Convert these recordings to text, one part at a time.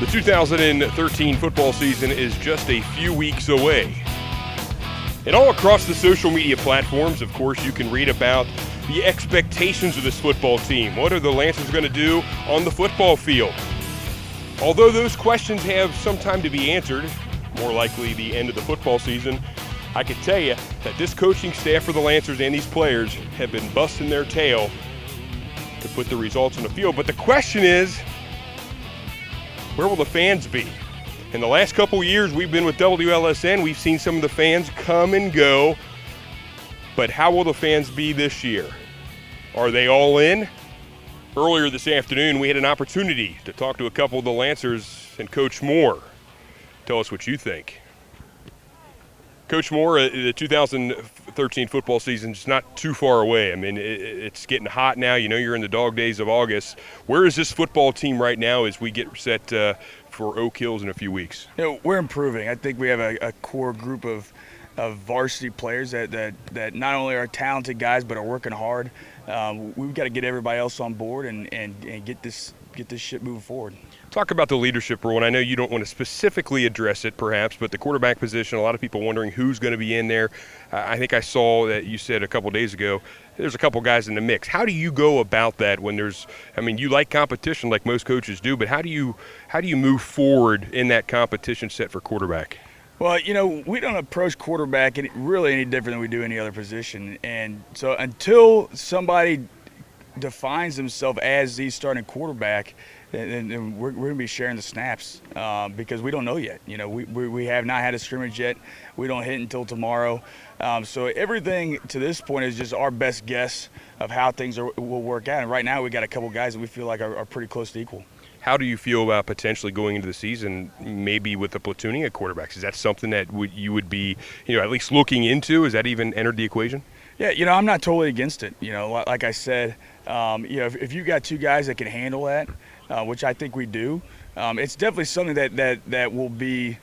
The 2013 football season is just a few weeks away. And all across the social media platforms, of course, you can read about the expectations of this football team. What are the Lancers going to do on the football field? Although those questions have some time to be answered, more likely the end of the football season, I can tell you that this coaching staff for the Lancers and these players have been busting their tail to put the results on the field. But the question is, where will the fans be? In the last couple years we've been with WLSN, we've seen some of the fans come and go. But how will the fans be this year? Are they all in? Earlier this afternoon, we had an opportunity to talk to a couple of the Lancers and Coach Moore. Tell us what you think. Coach Moore, the 2013 football season is not too far away. I mean, it's getting hot now. You know, you're in the dog days of August. Where is this football team right now as we get set for Oak Hills in a few weeks? You know, we're improving. I think we have a core group of varsity players that not only are talented guys but are working hard. We've got to get everybody else on board and get this shit moving forward. Talk about the leadership role, and I know you don't want to specifically address it perhaps, but the quarterback position, a lot of people wondering who's going to be in there. I think I saw that you said a couple days ago there's a couple guys in the mix. How do you go about that when you like competition like most coaches do, but how do you move forward in that competition set for quarterback? Well, you know, we don't approach quarterback really any different than we do any other position. And so until somebody defines themselves as the starting quarterback, then we're going to be sharing the snaps because we don't know yet. You know, we have not had a scrimmage yet. We don't hit until tomorrow. So everything to this point is just our best guess of how things will work out. And right now we got a couple guys that we feel like are pretty close to equal. How do you feel about potentially going into the season maybe with the platooning of quarterbacks? Is that something that you would be, at least looking into? Is that even entered the equation? Yeah, I'm not totally against it. Like I said, if you got two guys that can handle that, which I think we do, it's definitely something that will be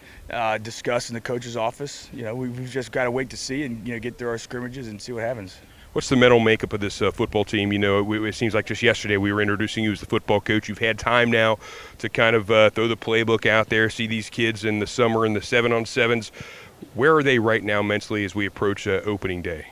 discussed in the coach's office. We've just got to wait to see and get through our scrimmages and see what happens. What's the mental makeup of this football team? It seems like just yesterday we were introducing you as the football coach. You've had time now to kind of throw the playbook out there, see these kids in the summer in the 7-on-7s. Where are they right now mentally as we approach opening day?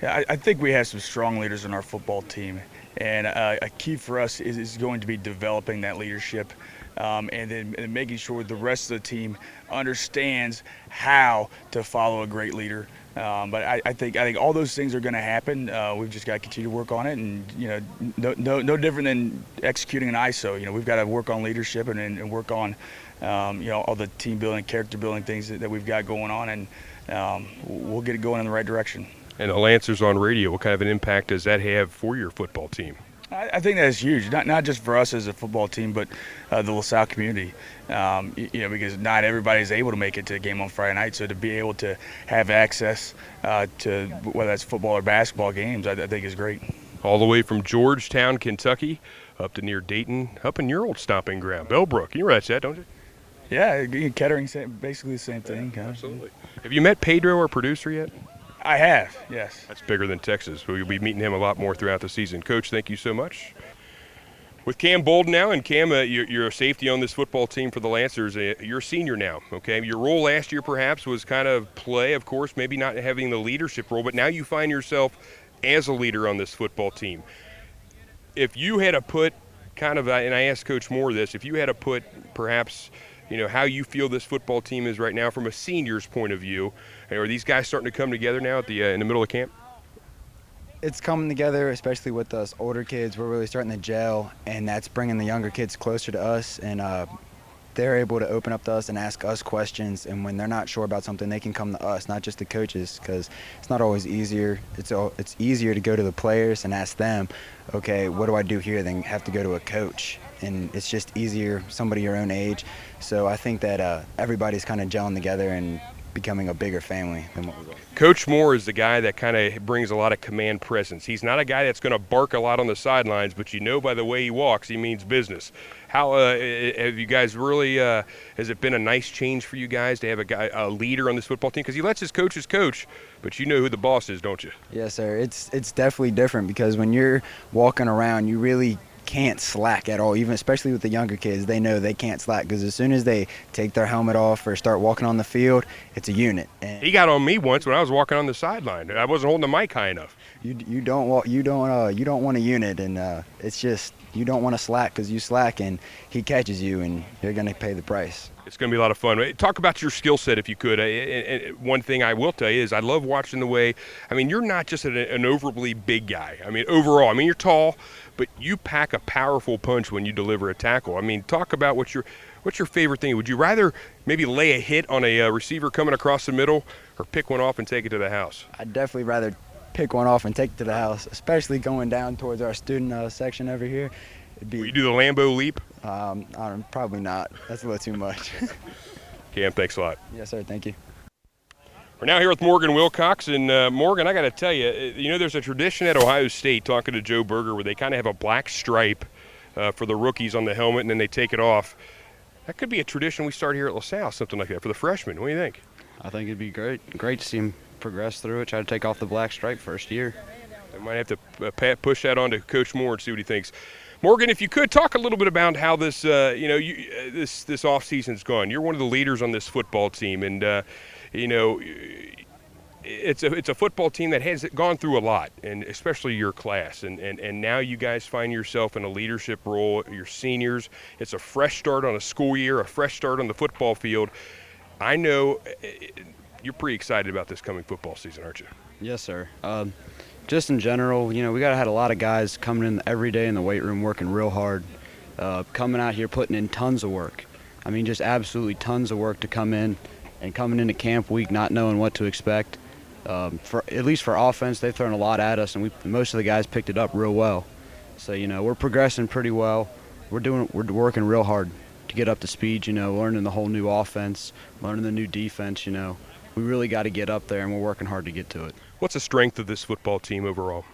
Yeah, I think we have some strong leaders in our football team. And a key for us is going to be developing that leadership and then making sure the rest of the team understands how to follow a great leader. But I think all those things are going to happen. We've just got to continue to work on it, and no different than executing an ISO. We've got to work on leadership and work on all the team building, character building things that we've got going on, and we'll get it going in the right direction. And the Lancers on radio, what kind of an impact does that have for your football team? I think that's huge, not just for us as a football team, but the LaSalle community. Because not everybody is able to make it to a game on Friday night, so to be able to have access to whether that's football or basketball games, I think is great. All the way from Georgetown, Kentucky, up to near Dayton, up in your old stomping ground, Bellbrook. You realize that, don't you? Yeah, Kettering, basically the same thing. Yeah, absolutely. Have you met Pedro, our producer, yet? I have, yes. That's bigger than Texas. We'll be meeting him a lot more throughout the season. Coach, thank you so much. With Cam Bouldin now, and Cam, you're a safety on this football team for the Lancers. You're a senior now, okay? Your role last year perhaps was kind of play, of course, maybe not having the leadership role, but now you find yourself as a leader on this football team. If you had to put and I asked Coach Moore this, if you had to put perhaps how you feel this football team is right now from a senior's point of view. Are these guys starting to come together now in the middle of camp? It's coming together, especially with us older kids. We're really starting to gel, and that's bringing the younger kids closer to us, and they're able to open up to us and ask us questions, and when they're not sure about something, they can come to us, not just the coaches, because it's not always easier. It's easier to go to the players and ask them, okay, what do I do here, than have to go to a coach. And it's just easier, somebody your own age. So I think that everybody's kind of gelling together and becoming a bigger family than what we were. Coach Moore is the guy that kind of brings a lot of command presence. He's not a guy that's going to bark a lot on the sidelines, but by the way he walks, he means business. How have you guys really, has it been a nice change for you guys to have a leader on this football team? Because he lets his coaches coach, but you know who the boss is, don't you? Yes, sir. It's definitely different because when you're walking around, you really can't slack at all, even especially with the younger kids. They know they can't slack because as soon as they take their helmet off or start walking on the field, it's a unit. And He got on me once when I was walking on the sideline. I wasn't holding the mic high enough. you don't want a unit, and it's just you don't want to slack because you slack and he catches you and you're going to pay the price. It's going to be a lot of fun. Talk about your skill set if you could. One thing I will tell you is I love watching the way, you're not just an overly big guy. Overall, you're tall, but you pack a powerful punch when you deliver a tackle. Talk about what's your favorite thing. Would you rather maybe lay a hit on a receiver coming across the middle or pick one off and take it to the house? I'd definitely rather pick one off and take it to the house, especially going down towards our student section over here. Will you do the Lambo leap? Probably not. That's a little too much. Cam, thanks a lot. Yes, sir. Thank you. We're now here with Morgan Willcox. And Morgan, I got to tell you, there's a tradition at Ohio State, talking to Joe Berger, where they kind of have a black stripe for the rookies on the helmet, and then they take it off. That could be a tradition we start here at LaSalle, something like that, for the freshmen. What do you think? I think it'd be great to see him progress through it, try to take off the black stripe first year. I might have to push that on to Coach Moore and see what he thinks. Morgan, if you could talk a little bit about how this, this off season's gone. You're one of the leaders on this football team, and it's a football team that has gone through a lot, and especially your class. And now you guys find yourself in a leadership role. You're seniors. It's a fresh start on a school year, a fresh start on the football field. I know you're pretty excited about this coming football season, aren't you? Yes, sir. Just in general, we had a lot of guys coming in every day in the weight room working real hard, coming out here putting in tons of work. Just absolutely tons of work to come in, and coming into camp week not knowing what to expect. At least for offense, they've thrown a lot at us, and most of the guys picked it up real well. So, we're progressing pretty well. We're working real hard to get up to speed, learning the whole new offense, learning the new defense, We really got to get up there, and we're working hard to get to it. What's the strength of this football team overall?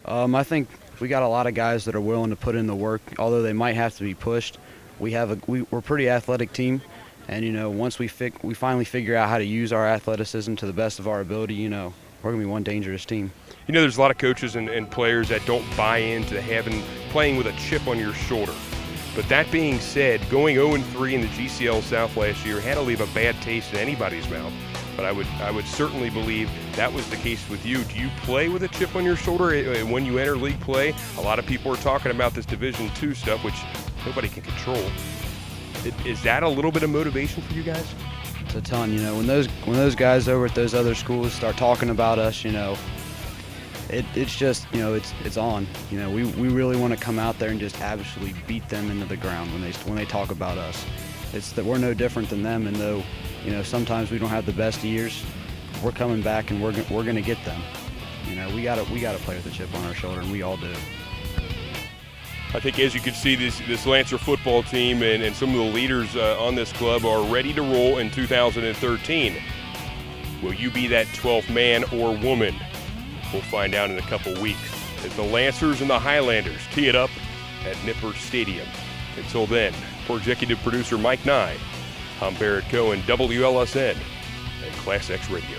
I think we got a lot of guys that are willing to put in the work, although they might have to be pushed. We're a pretty athletic team, and once we finally figure out how to use our athleticism to the best of our ability, we're gonna be one dangerous team. There's a lot of coaches and players that don't buy into playing with a chip on your shoulder. But that being said, going 0-3 in the GCL South last year had to leave a bad taste in anybody's mouth. But I would certainly believe that was the case with you. Do you play with a chip on your shoulder when you enter league play? A lot of people are talking about this Division II stuff, which nobody can control. Is that a little bit of motivation for you guys? It's a ton. When those guys over at those other schools start talking about us, it's just, it's on. We really want to come out there and just absolutely beat them into the ground when they talk about us. It's that we're no different than them, and though sometimes we don't have the best years, we're coming back and we're going to get them. We got to play with a chip on our shoulder, and we all do. I think, as you can see, this Lancer football team and some of the leaders on this club are ready to roll in 2013. Will you be that 12th man or woman? We'll find out in a couple weeks as the Lancers and the Highlanders tee it up at Nippert Stadium. Until then, for executive producer Mike Nye, I'm Barrett Cohen, WLSN and Class X Radio.